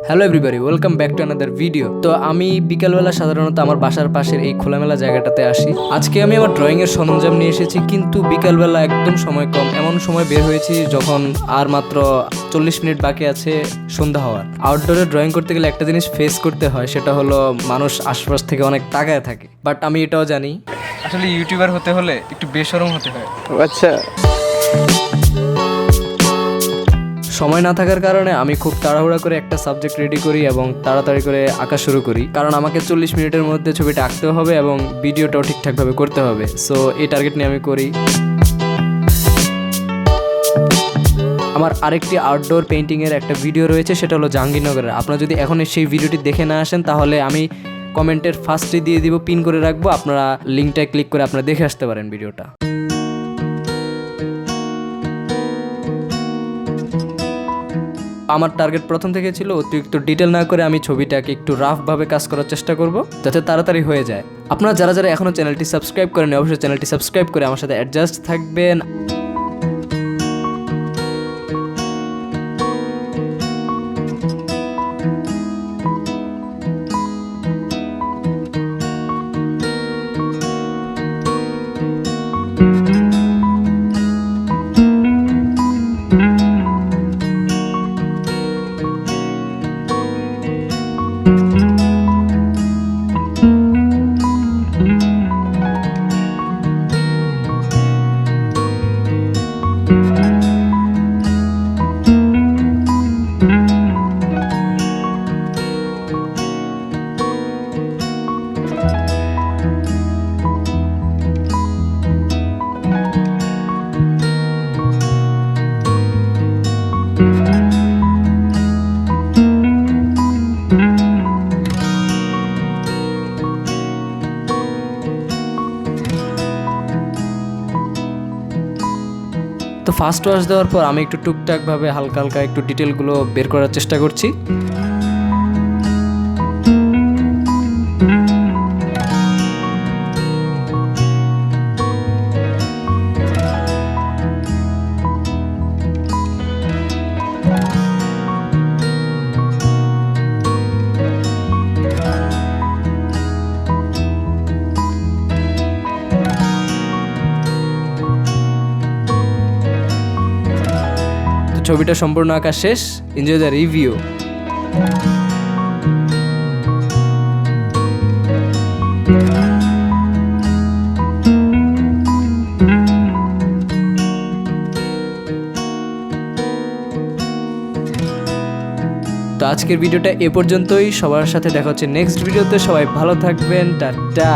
Hello everybody, welcome back to another video. তো আমি বিকালবেলা সাধারণত আমার বাসার পাশের এই খোলামেলা জায়গাটাতে আসি। আজকে আমি আমার ড্রয়িংয়ের সরঞ্জাম নিয়ে এসেছি, কিন্তু বিকালবেলা একদম সময় কম। এমন সময় বের হয়েছি যখন আর মাত্র 40 মিনিট বাকি আছে সন্ধ্যা হওয়ার। আউটডোরে ড্রয়িং করতে গেলে একটা জিনিস ফেস করতে হয়, সেটা হলো মানুষ আশপাশ থেকে অনেক তাকায় থাকে। বাট আমি এটাও জানি আসলে ইউটিউবার হতে হলে একটু বেশরম হতে হয়। আচ্ছা, সময় না থাকার কারণে আমি খুব তাড়াহুড়া করে একটা সাবজেক্ট রেডি করি এবং তাড়াতাড়ি করে আঁকা শুরু করি, কারণ আমাকে 40 মিনিটের মধ্যে ছবিটা আঁকতে হবে এবং ভিডিওটাও ঠিকঠাকভাবে করতে হবে। সো এই টার্গেট নিয়ে আমি করি। আমার আরেকটি আউটডোর পেইন্টিংয়ের একটা ভিডিও রয়েছে, সেটা হলো জাহাঙ্গীরনগরের। আপনারা যদি এখন সেই ভিডিওটি দেখে না আসেন, তাহলে আমি কমেন্টের ফার্স্টে দিয়ে দিব, পিন করে রাখবো। আপনারা লিঙ্কটায় ক্লিক করে আপনারা দেখে আসতে পারেন ভিডিওটা। আমার টার্গেট প্রথম থেকে ছিল অতিরিক্ত ডিটেল না করে আমি ছবিটাকে একটু রাফভাবে কাজ করার চেষ্টা করব, যাতে তাড়াতাড়ি হয়ে যায়। আপনারা যারা যারা এখনও চ্যানেলটি সাবস্ক্রাইব করেন, অবশ্যই চ্যানেলটি সাবস্ক্রাইব করে আমার সাথে অ্যাডজাস্ট থাকবেন। তো ফার্স্ট ওয়াশ দেওয়ার পর আমি একটু টুকটাকভাবে হালকা হালকা একটু ডিটেলগুলো বের করার চেষ্টা করছি। ছবিটা সম্পূর্ণ আঁকা শেষ। Enjoy the review. তো আজকের ভিডিওটা এ পর্যন্তই। সবার সাথে দেখা হচ্ছে নেক্সট ভিডিওতে। সবাই ভালো থাকবেন, টাটা।